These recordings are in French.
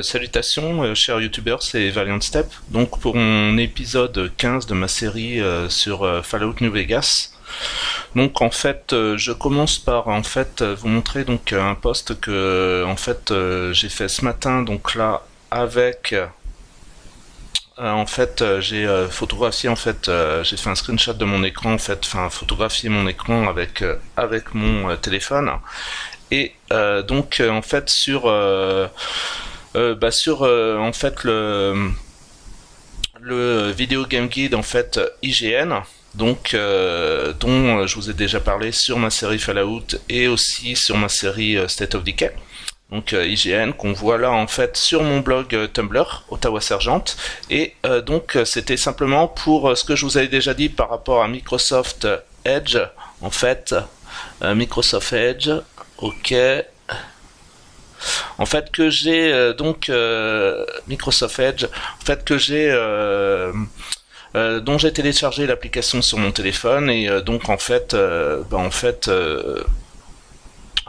Salutations, chers youtubeurs, c'est Valiant Step. Donc pour mon épisode 15 de ma série sur Fallout New Vegas. Donc en fait, je commence par vous montrer donc un post que j'ai fait ce matin. Donc là avec j'ai photographié j'ai fait un screenshot de mon écran photographié mon écran avec mon téléphone et sur le Video Game Guide IGN, dont je vous ai déjà parlé sur ma série Fallout et aussi sur ma série State of Decay. Donc IGN qu'on voit là sur mon blog Tumblr Ottawa Sergeant, et c'était simplement pour ce que je vous avais déjà dit par rapport à Microsoft Edge. Microsoft Edge, ok. Que j'ai Microsoft Edge, dont j'ai téléchargé l'application sur mon téléphone, et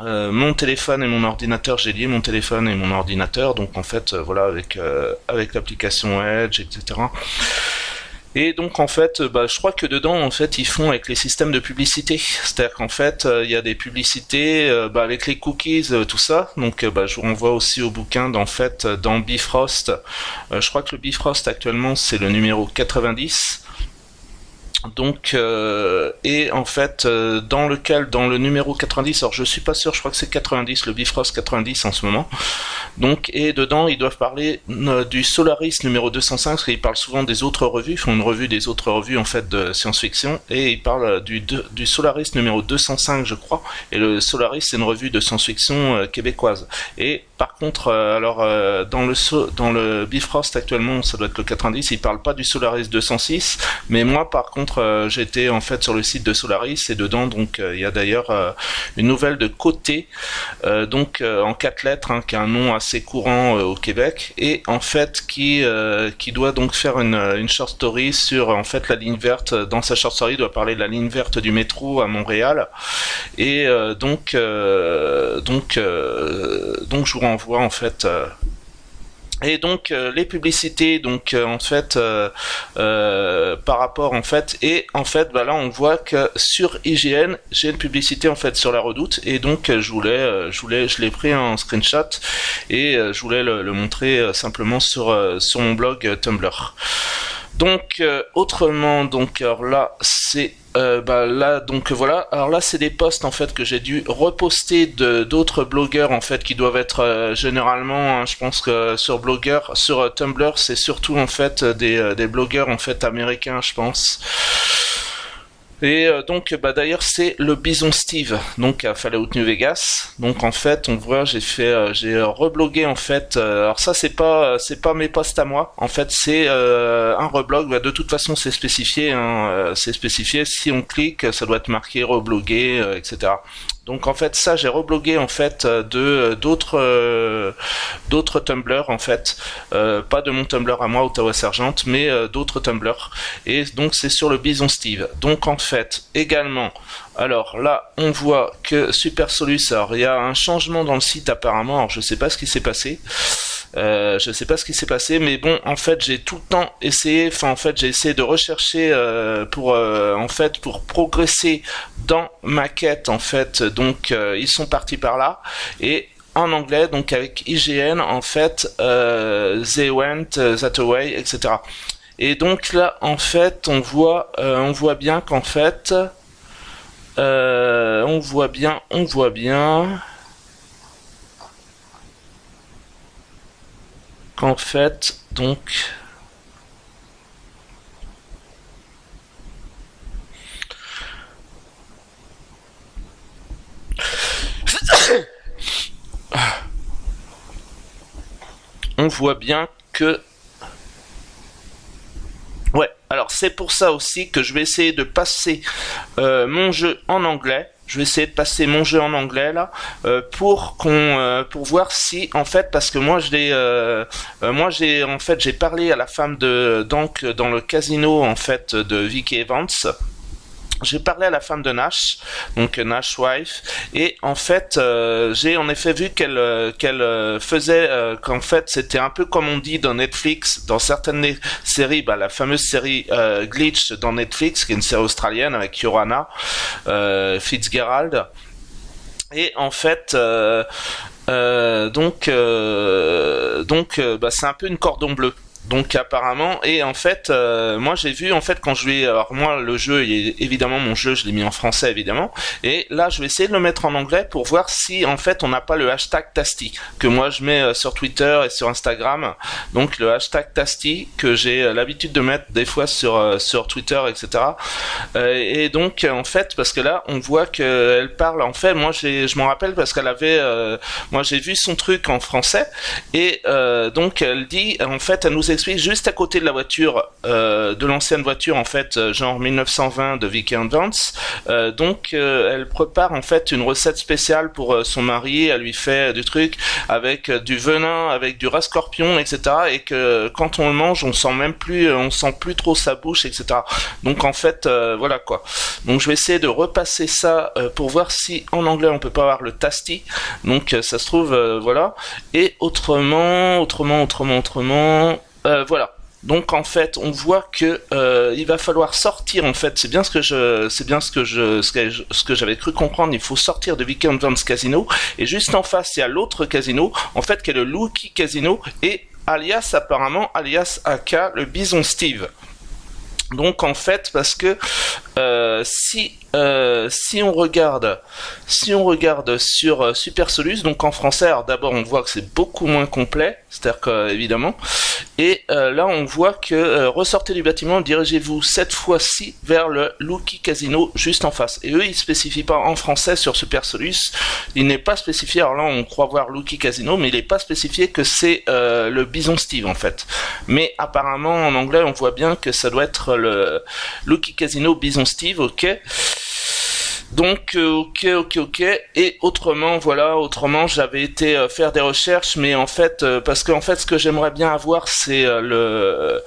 mon téléphone et mon ordinateur, j'ai lié mon téléphone et mon ordinateur, avec l'application Edge, etc. Et donc je crois que dedans ils font avec les systèmes de publicité, c'est-à-dire il y a des publicités avec les cookies, tout ça. Donc je vous renvoie aussi au bouquin dans Bifrost. Je crois que le Bifrost actuellement c'est le numéro 90. Donc dans le numéro 90, alors je suis pas sûr, je crois que c'est 90, le Bifrost 90 en ce moment. Donc, et dedans ils doivent parler du Solaris numéro 205, parce qu'ils parlent souvent des autres revues, ils font une revue des autres revues de science-fiction, et ils parlent du Solaris numéro 205 je crois, et le Solaris c'est une revue de science-fiction québécoise. Et par contre, dans le Bifrost actuellement, ça doit être le 90, ils parlent pas du Solaris 206, mais moi par contre j'étais sur le site de Solaris, et dedans il y a d'ailleurs une nouvelle de Côté, en 4 lettres, qui a un nom assez courant au Québec, et qui doit donc faire une short story sur la ligne verte. Dans sa short story, il doit parler de la ligne verte du métro à Montréal, et je vous renvoie et donc les publicités par rapport là on voit que sur IGN j'ai une publicité sur la Redoute, et donc je l'ai pris en screenshot, et je voulais le montrer simplement sur mon blog Tumblr. Donc autrement, alors là c'est alors là c'est des posts que j'ai dû reposter d'autres blogueurs qui doivent être généralement, je pense que sur Tumblr c'est surtout des blogueurs américains, je pense. Et d'ailleurs c'est le Bison Steve, à Fallout New Vegas. Donc on voit, j'ai reblogué alors ça c'est pas mes posts à moi, c'est un reblog. De toute façon c'est spécifié, si on clique ça doit être marqué reblogué, etc. Donc ça j'ai reblogué d'autres Tumblr pas de mon Tumblr à moi Ottawa Sergeant, mais d'autres Tumblr, et donc c'est sur le Bison Steve. Donc également, alors là on voit que Super Solus, alors il y a un changement dans le site apparemment, alors je sais pas ce qui s'est passé. Mais bon, j'ai tout le temps essayé, j'ai essayé de rechercher pour progresser dans ma quête, ils sont partis par là, et en anglais, avec IGN, they went that way, etc. Et donc là, on voit bien qu'en on voit bien que alors c'est pour ça aussi que je vais essayer de passer mon jeu en anglais. Je vais essayer de passer mon jeu en anglais là, pour voir si parce que moi j'ai parlé à la femme dans le casino de Vicky Evans. J'ai parlé à la femme de Nash, donc Nash Wife, et en fait j'ai en effet vu qu'elle faisait qu'en fait c'était un peu comme on dit dans Netflix, dans certaines séries, la fameuse série Glitch dans Netflix, qui est une série australienne avec Yorana Fitzgerald, et en fait c'est un peu une cordon bleu. Donc apparemment, et en fait, moi j'ai vu en fait quand je vais, alors moi le jeu, évidemment mon jeu je l'ai mis en français évidemment, et là je vais essayer de le mettre en anglais pour voir si en fait on n'a pas le hashtag Tasty que moi je mets sur Twitter et sur Instagram. Donc le hashtag Tasty que j'ai l'habitude de mettre des fois sur Twitter, etc. Et donc en fait parce que là on voit qu'elle parle, en fait moi je m'en rappelle parce qu'elle avait, moi j'ai vu son truc en français, et donc elle dit en fait elle nous explique juste à côté de la voiture, de l'ancienne voiture en fait, genre 1920 de Vicky Vance. Elle prépare en fait une recette spéciale pour son mari. Elle lui fait du truc avec du venin, avec du rat scorpion, etc. Et que quand on le mange, on sent plus trop sa bouche, etc. Donc en fait, voilà quoi. Donc je vais essayer de repasser ça pour voir si en anglais on peut pas avoir le tasty. Donc ça se trouve, voilà. Et autrement. Voilà. Donc en fait, on voit que il va falloir sortir. En fait, c'est bien ce que j'avais cru comprendre. Il faut sortir de Vicky Vance Casino, et juste en face, il y a l'autre casino, en fait, qui est le Lucky Casino, et alias apparemment, alias aka le Bison Steve. Donc en fait, parce que si on regarde sur Super Solus, donc en français, alors d'abord on voit que c'est beaucoup moins complet, c'est-à-dire que évidemment, et là on voit que ressortez du bâtiment, dirigez-vous cette fois-ci vers le Lucky Casino juste en face. Et eux ils spécifient pas en français sur Super Solus, il n'est pas spécifié. Alors là on croit voir Lucky Casino, mais il n'est pas spécifié que c'est le Bison Steve en fait. Mais apparemment en anglais on voit bien que ça doit être le Lucky Casino Bison Steve, ok. Donc ok. Et autrement j'avais été faire des recherches, mais en fait parce que en fait ce que j'aimerais bien avoir c'est le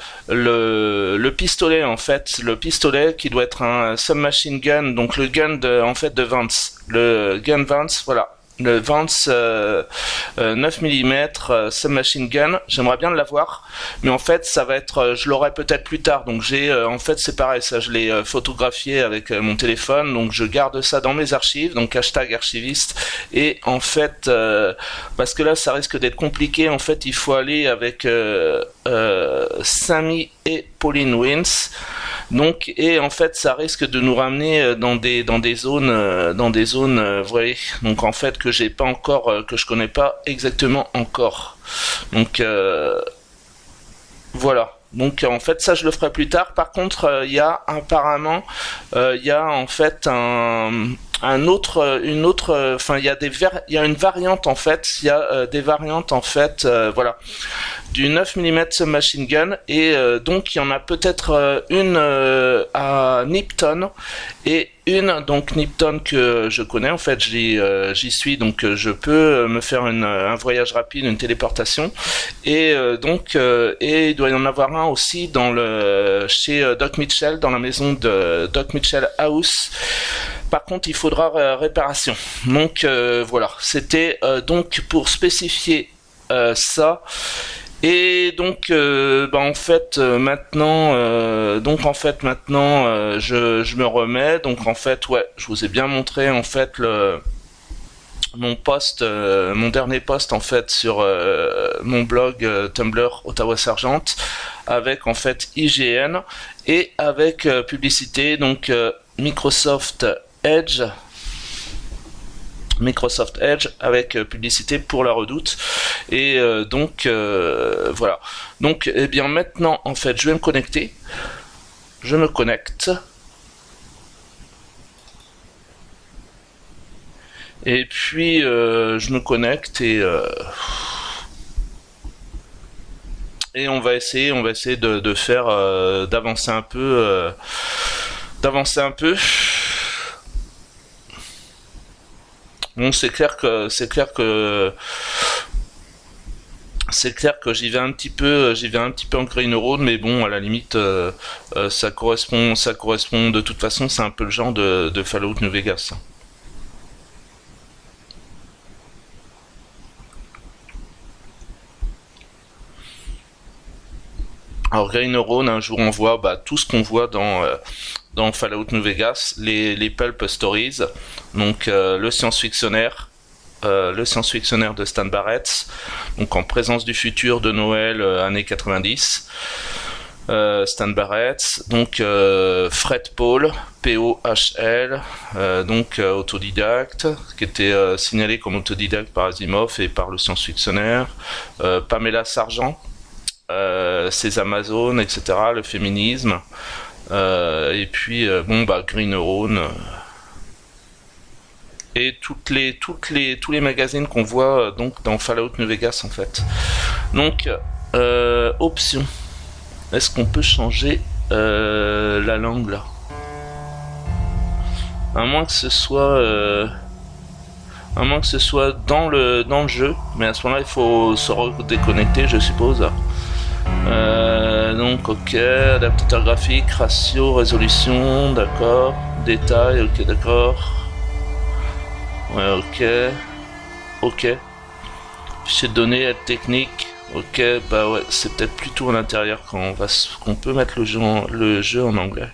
pistolet, en fait, le pistolet qui doit être un submachine gun, donc le gun de Vance, le gun Vance, voilà. Le Vance 9 mm submachine gun, j'aimerais bien l'avoir, mais en fait ça va être, je l'aurai peut-être plus tard. Donc j'ai en fait c'est pareil, ça je l'ai photographié avec mon téléphone, donc je garde ça dans mes archives, donc hashtag archiviste. Et en fait parce que là ça risque d'être compliqué, en fait il faut aller avec Sammy et Pauline Wins. Donc, et en fait ça risque de nous ramener dans des zones vous voyez, donc en fait que j'ai pas encore, que je connais pas exactement encore. Donc voilà. Donc en fait ça je le ferai plus tard. Par contre il y a apparemment il y a en fait une variante en fait, il y a des variantes en fait, voilà, du 9 mm submachine gun, et donc il y en a peut-être une à Nipton, et une donc Nipton que je connais, en fait j'y suis, donc je peux me faire un voyage rapide, une téléportation, et et il doit y en avoir un aussi chez Doc Mitchell, dans la maison de Doc Mitchell House. Par contre il faudra réparation. Donc voilà, c'était donc pour spécifier ça. Et donc en fait maintenant je me remets. Donc en fait ouais, je vous ai bien montré en fait mon dernier post en fait sur mon blog Tumblr Ottawa Sergent, avec en fait IGN et avec publicité, donc Microsoft Edge avec publicité pour la Redoute. Et voilà. Donc eh bien maintenant en fait je vais me connecter. Je me connecte. Et puis je me connecte et on va essayer de faire d'avancer un peu Bon, c'est clair que j'y vais un petit peu en grey neurone, mais bon, à la limite ça correspond de toute façon, c'est un peu le genre de Fallout New Vegas. Alors Grey Neurone, un jour on voit tout ce qu'on voit dans Fallout New Vegas, les pulp stories, donc le science-fictionnaire de Stan Barrett, donc en présence du futur de Noël années 90. Stan Barrett, donc Fred Paul, P-O-H-L, donc autodidacte, qui était signalé comme autodidacte par Asimov et par le science-fictionnaire, Pamela Sargent, ses Amazones, etc., le féminisme, et puis Green Neurone, et tous les magazines qu'on voit donc dans Fallout New Vegas en fait. Donc options. Est-ce qu'on peut changer la langue là? À moins que ce soit dans le jeu, mais à ce moment-là il faut se redéconnecter, je suppose. Donc ok, adaptateur graphique, ratio, résolution, d'accord, détail, ok, d'accord. Ouais, ok. Fichier de données, aide technique. Ok, ouais, c'est peut-être plutôt à l'intérieur qu'on peut mettre le jeu en anglais.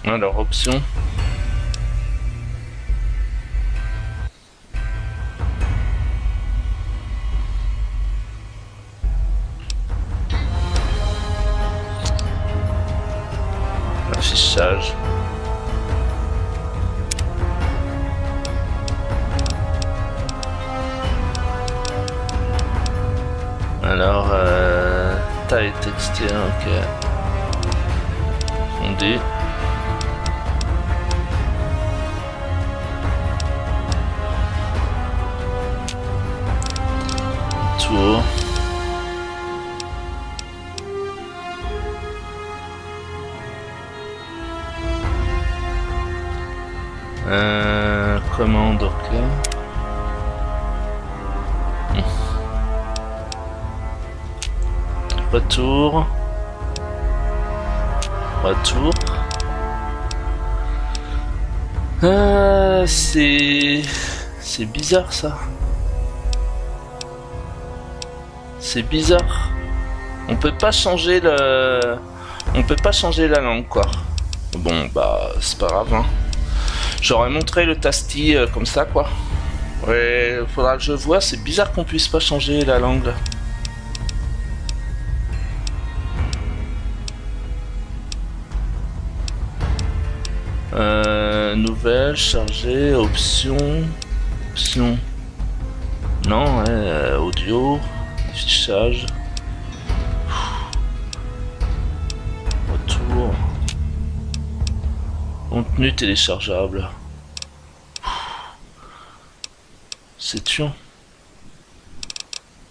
Alors, option. Affichage. Alors, taille texture, ok. Fondé. Tour. Commande, ok. Retour. C'est bizarre ça. C'est bizarre. On peut pas changer la langue quoi. Bon c'est pas grave hein. J'aurais montré le tasti comme ça quoi. Ouais, faudra que je vois, c'est bizarre qu'on puisse pas changer la langue là. Nouvelle, charger, option. Non, audio, affichage. Retour. Contenu téléchargeable. C'est tuant.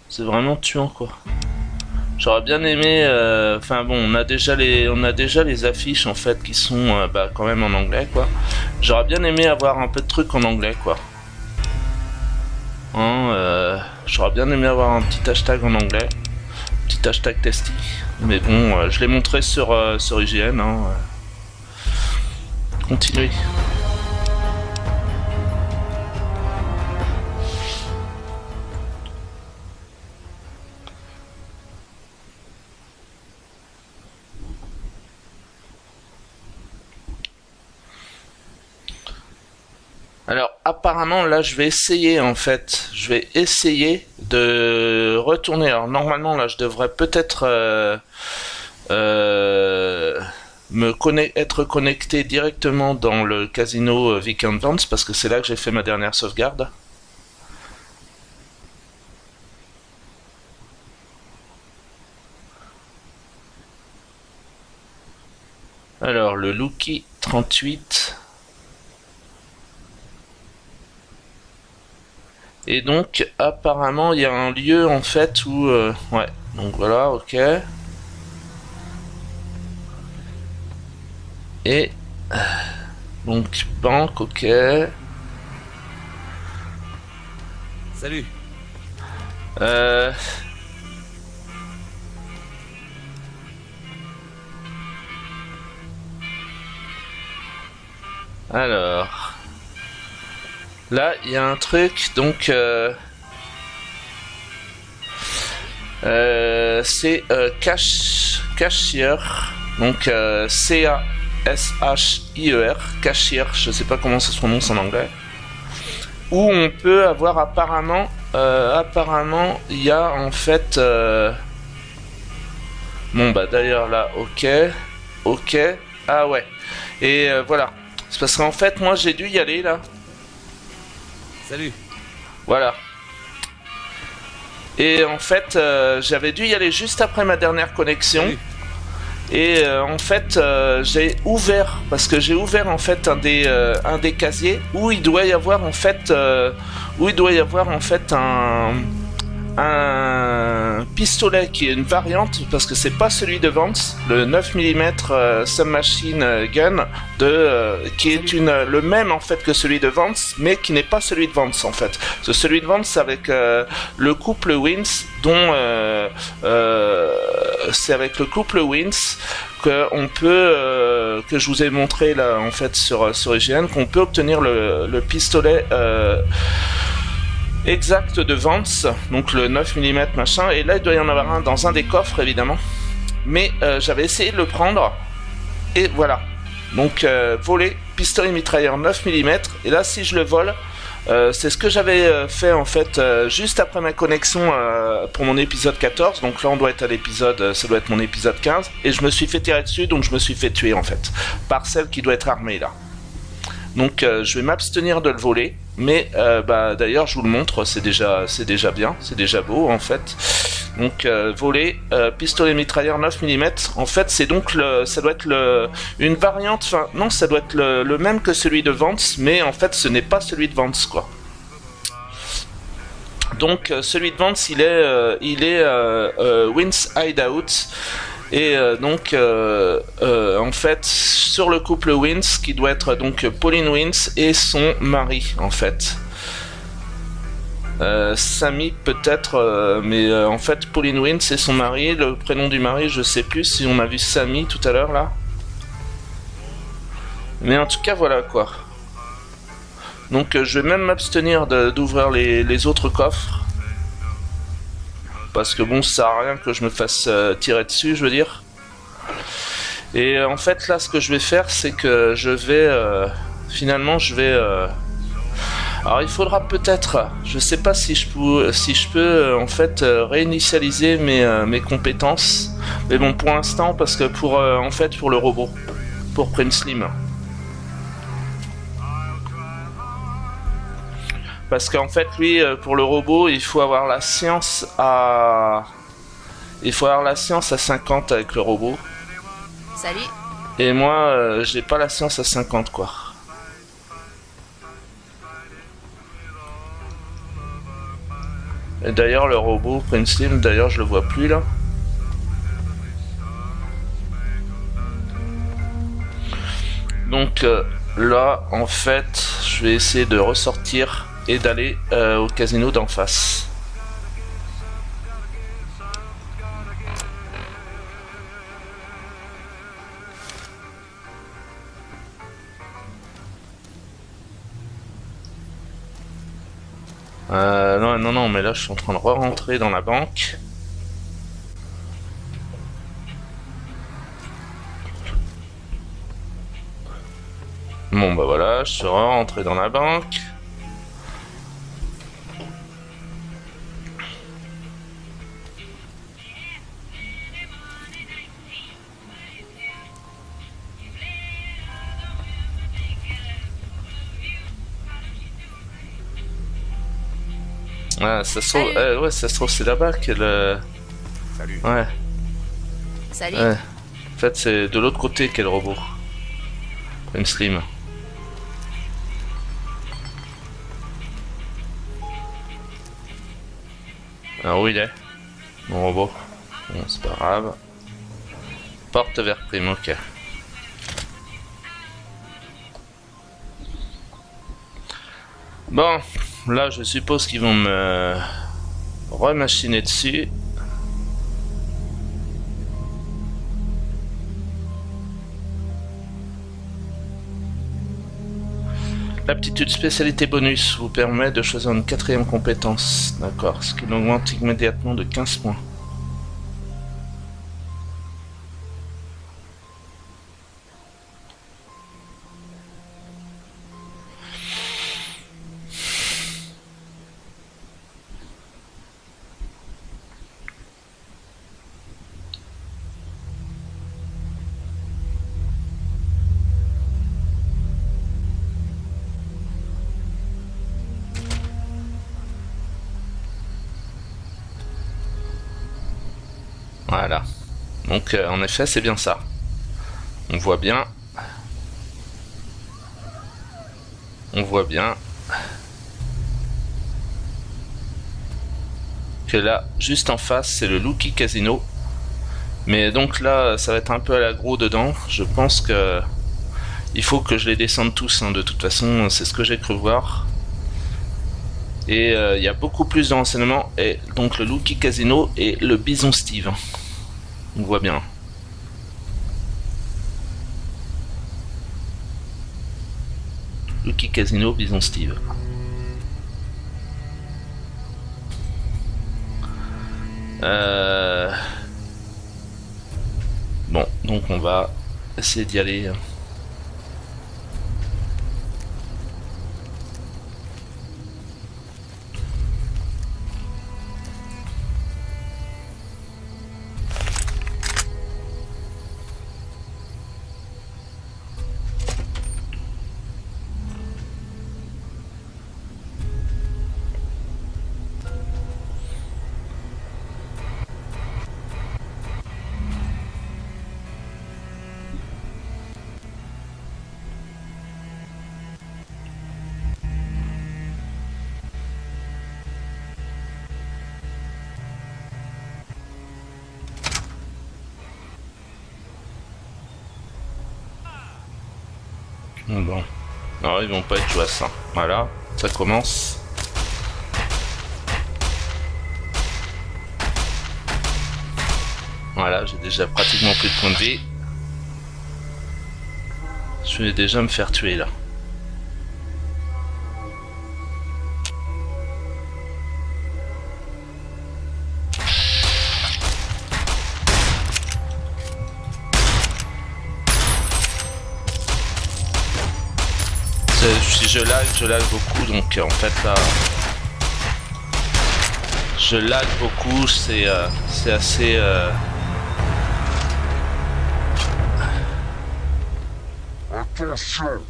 C'est vraiment tuant quoi. J'aurais bien aimé. On a déjà les affiches en fait qui sont quand même en anglais quoi. J'aurais bien aimé avoir un peu de trucs en anglais quoi. J'aurais bien aimé avoir un petit hashtag en anglais, un petit hashtag testy. Mais bon, je l'ai montré sur IGN. Continuez. Alors apparemment là je vais essayer de retourner. Alors normalement là je devrais peut-être être connecté directement dans le casino Weekend Vance parce que c'est là que j'ai fait ma dernière sauvegarde. Alors, le Lucky 38. Et donc, apparemment, il y a un lieu, en fait, où... ouais, donc voilà, ok. Et... donc, banque, ok. Salut. Alors... là, il y a un truc, donc... c'est Cashier, donc C-A-S-H-I-E-R, Cashier, je sais pas comment ça se prononce en anglais, où on peut avoir apparemment, il y a en fait, bon bah d'ailleurs là, ok, ah ouais, et voilà, c'est parce qu'en fait moi j'ai dû y aller là, Salut. voilà. Et en fait, j'avais dû y aller juste après ma dernière connexion. Salut. Et en fait, j'ai ouvert, parce que j'ai ouvert en fait un des casiers où il doit y avoir en fait, un pistolet qui est une variante, parce que c'est pas celui de Vance, le 9 mm Submachine Gun qui est le même en fait que celui de Vance, mais qui n'est pas celui de Vance en fait. Celui de Vance avec le couple Wins, dont c'est avec le couple Wins qu'on peut, que je vous ai montré là en fait sur IGN, qu'on peut obtenir le pistolet exact de Vance, donc le 9 mm machin, et là il doit y en avoir un dans un des coffres évidemment, mais j'avais essayé de le prendre, et voilà, donc voler, pistolet mitrailleur 9 mm, et là si je le vole, c'est ce que j'avais fait en fait juste après ma connexion pour mon épisode 14, donc là on doit être à l'épisode, ça doit être mon épisode 15, et je me suis fait tirer dessus, donc je me suis fait tuer en fait, par celle qui doit être armée là. Donc je vais m'abstenir de le voler, mais bah d'ailleurs je vous le montre, c'est déjà bien, c'est déjà beau en fait. Donc voler pistolet mitrailleur 9 mm, en fait c'est donc ça doit être une variante, enfin non, ça doit être le même que celui de Vance, mais en fait ce n'est pas celui de Vance quoi. Donc celui de Vance il est Wins Hideout. Et donc, en fait, sur le couple Wins, qui doit être donc Pauline Wins et son mari, en fait. Sammy peut-être, mais en fait, Pauline Wins et son mari. Le prénom du mari, je sais plus si on a vu Sammy tout à l'heure là. Mais en tout cas, voilà quoi. Donc, je vais même m'abstenir d'ouvrir les autres coffres. Parce que bon, ça sert à rien que je me fasse tirer dessus, je veux dire. Et en fait, là, ce que je vais faire, c'est que je vais... finalement, je vais... alors, il faudra peut-être... je sais pas si je peux en fait, réinitialiser mes compétences. Mais bon, pour l'instant, parce que en fait, pour le robot. Pour Prince Slim. Parce qu'en fait, lui, pour le robot, il faut avoir la science à... il faut avoir la science à 50 avec le robot. Salut. Et moi, j'ai pas la science à 50, quoi. Et d'ailleurs, le robot, Prince Slim, d'ailleurs, je le vois plus, là. Donc, là, en fait, je vais essayer de ressortir... et d'aller au casino d'en face. Non, mais là je suis en train de re-rentrer dans la banque. Bon bah voilà, je suis re-rentré dans la banque. Ah, ça se trouve, ouais, ça se trouve c'est là-bas que le... Salut. Ouais. Salut. Ouais. En fait, c'est de l'autre côté qu'est le robot. Une slim. Alors où il est? Mon robot. Bon, c'est pas grave. Porte vers prime, ok. Bon, là je suppose qu'ils vont me remachiner dessus. L'aptitude spécialité bonus vous permet de choisir une 4e compétence. D'accord, ce qui l'augmente immédiatement de 15 points. Voilà. Donc en effet c'est bien ça. On voit bien. On voit bien. Que là, juste en face, c'est le Lucky Casino. Mais donc là, ça va être un peu à l'aggro dedans. Je pense que il faut que je les descende tous. Hein. De toute façon, c'est ce que j'ai cru voir. Et il y a beaucoup plus de renseignements. Et donc le Lucky Casino et le Bison Steve. On voit bien. Lucky Casino, Bison Steve. Bon, donc on va essayer d'y aller. Bon. Alors ils vont pas être joyeux, hein. Voilà, ça commence. Voilà, j'ai déjà pratiquement plus de points de vie. Je vais déjà me faire tuer là. Si je lag beaucoup, donc en fait là, je lag beaucoup, c'est assez. Attention.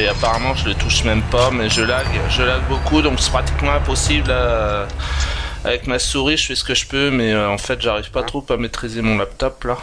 Apparemment je le touche même pas, mais je lag beaucoup, donc c'est pratiquement impossible avec ma souris. Je fais ce que je peux, mais en fait j'arrive pas trop à maîtriser mon laptop là.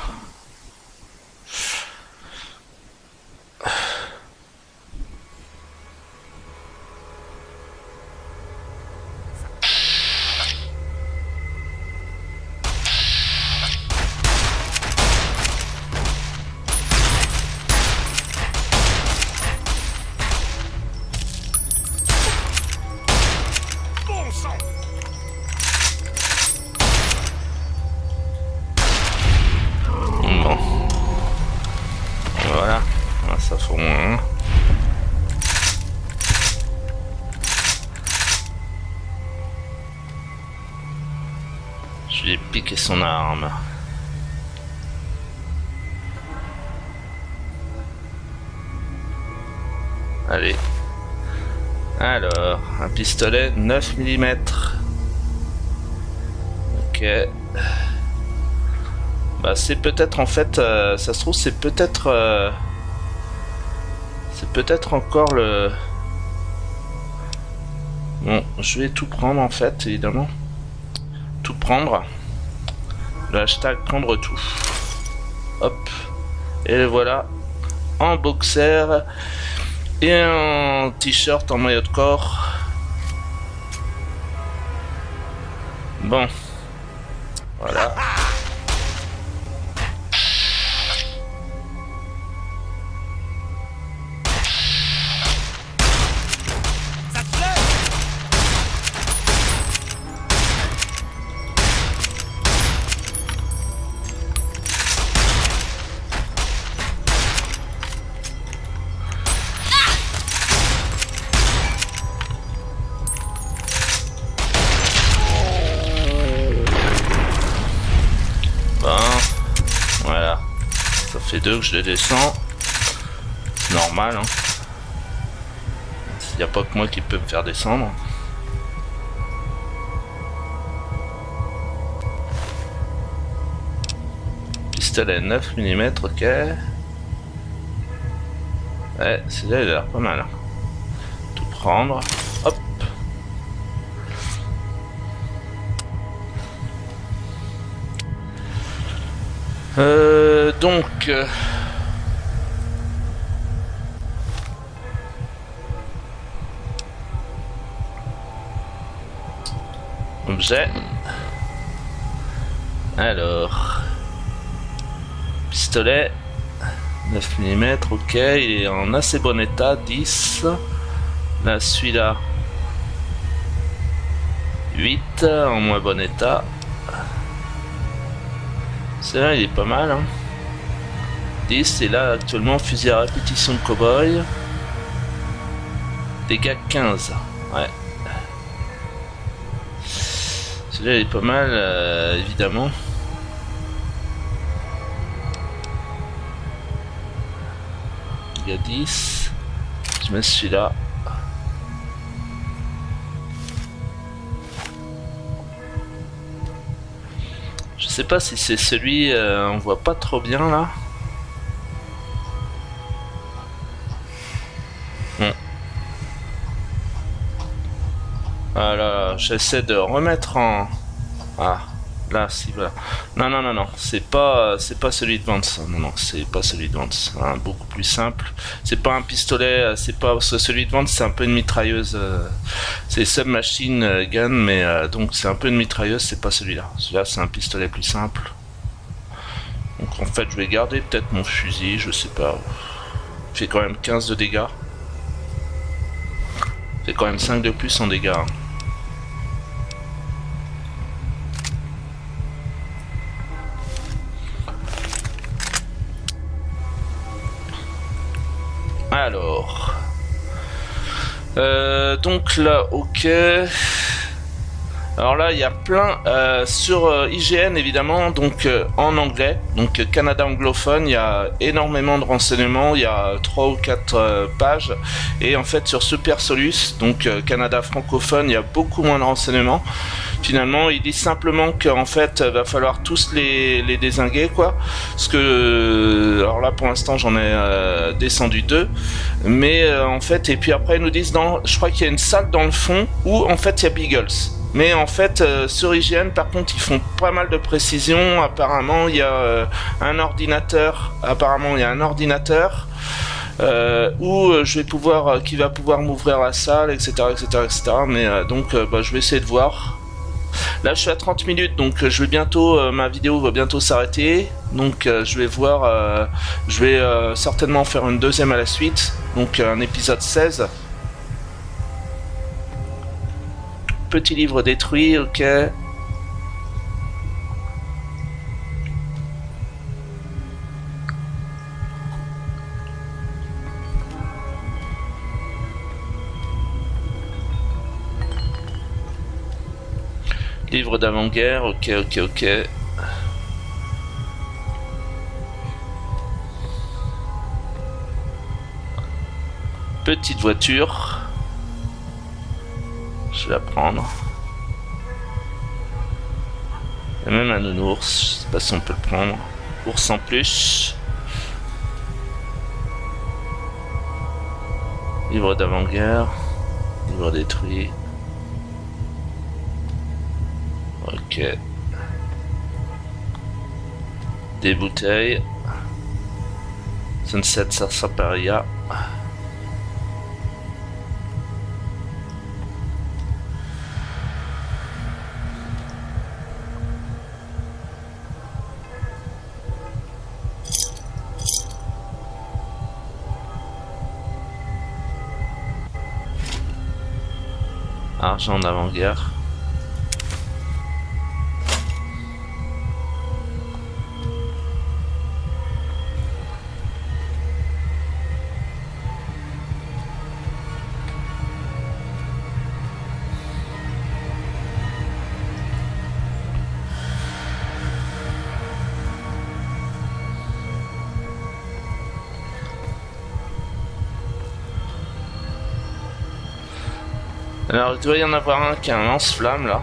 ça fait au moins un. Je lui ai piqué son arme. Allez. Alors, un pistolet 9 mm. Ok. Bah c'est peut-être en fait, ça se trouve c'est peut-être encore le... Bon, je vais tout prendre en fait, évidemment. Tout prendre. Le hashtag prendre tout. Hop. Et le voilà. En boxer. Et en t-shirt, en maillot de corps. Bon. Voilà. Fait deux que je les descends. C'est normal, hein. Il n'y a pas que moi qui peut me faire descendre. Pistolet 9 mm, ok. Ouais, celui-là il a l'air pas mal. Tout prendre. Hop. Donc objet. Alors pistolet 9 mm, ok, il est en assez bon état, 10. Là celui-là 8, en moins bon état. Celui-là il est pas mal, hein. 10, et là actuellement fusil à répétition de cow-boy. Dégâts 15, ouais. Celui-là il est pas mal, évidemment. Dégâts 10. Je mets celui-là. Je sais pas si c'est celui, on voit pas trop bien là. Voilà, j'essaie de remettre en... Ah, là, si, voilà. Non, non, non, non, c'est pas celui de Vance. Non, non, c'est pas celui de Vance. Hein, beaucoup plus simple. C'est pas un pistolet, c'est pas... Celui de Vance, c'est un peu une mitrailleuse. C'est submachine gun, mais donc c'est un peu une mitrailleuse, c'est pas celui-là. Celui-là, c'est un pistolet plus simple. Donc en fait, je vais garder peut-être mon fusil, je sais pas. Il fait quand même 15 de dégâts. Il fait quand même 5 de plus en dégâts. Hein. Alors, donc là, ok. Alors là, il y a plein sur IGN évidemment, donc en anglais, donc Canada anglophone, il y a énormément de renseignements, il y a 3 ou 4 pages, et en fait sur Super Solus, donc Canada francophone, il y a beaucoup moins de renseignements. Finalement, ils disent simplement qu'en fait, va falloir tous les dézinguer, quoi. Parce que, alors là, pour l'instant, j'en ai descendu 2, mais en fait, et puis après, ils nous disent, je crois qu'il y a une salle dans le fond où en fait, il y a Beagles. Mais en fait, sur IGN, par contre, ils font pas mal de précisions. Apparemment, il y a un ordinateur. Apparemment, il y a un ordinateur où je vais pouvoir, qui va pouvoir m'ouvrir la salle, etc., etc., etc. Mais donc, je vais essayer de voir. Là, je suis à 30 minutes, donc je vais bientôt, ma vidéo va bientôt s'arrêter. Donc, je vais voir, je vais certainement faire une deuxième à la suite. Donc, un épisode 16. Petit livre détruit, ok. Livre d'avant-guerre, ok, ok, ok. Petite voiture. Je vais la prendre. Il y a même un nounours, je sais pas si on peut le prendre. Ours en plus. Livre d'avant-guerre. Livre détruit. Ok. Des bouteilles. Sunset Sarsaparilla. Argent d'avant-guerre. Alors il doit y en avoir un qui a un lance-flamme là.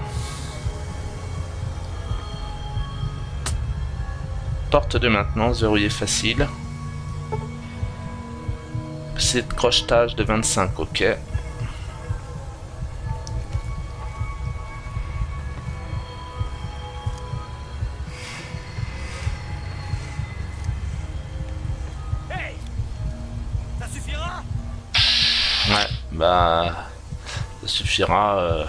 Porte de maintenance verrouillée facile. C'est de crochetage de 25, ok. Hey, ça suffira? Ouais, bah... ça suffira.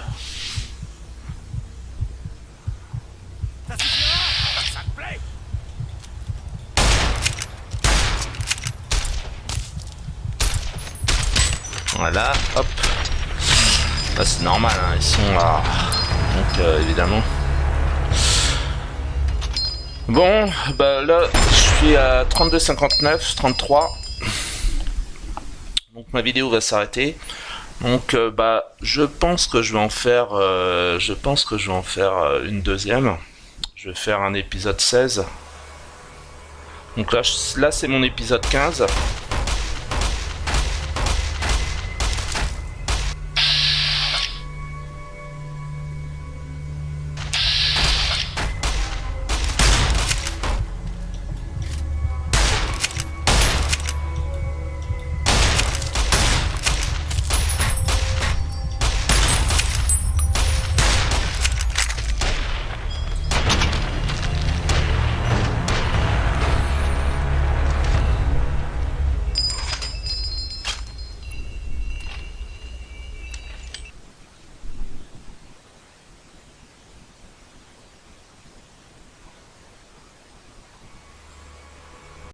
Ça suffira? Ça te plaît? Voilà, hop. Là c'est normal, hein, ils sont là. Donc évidemment. Bon, bah là je suis à 32,59, 33. Donc ma vidéo va s'arrêter. Donc bah je pense que je vais en faire une deuxième. Je vais faire un épisode 16. Donc là c'est mon épisode 15.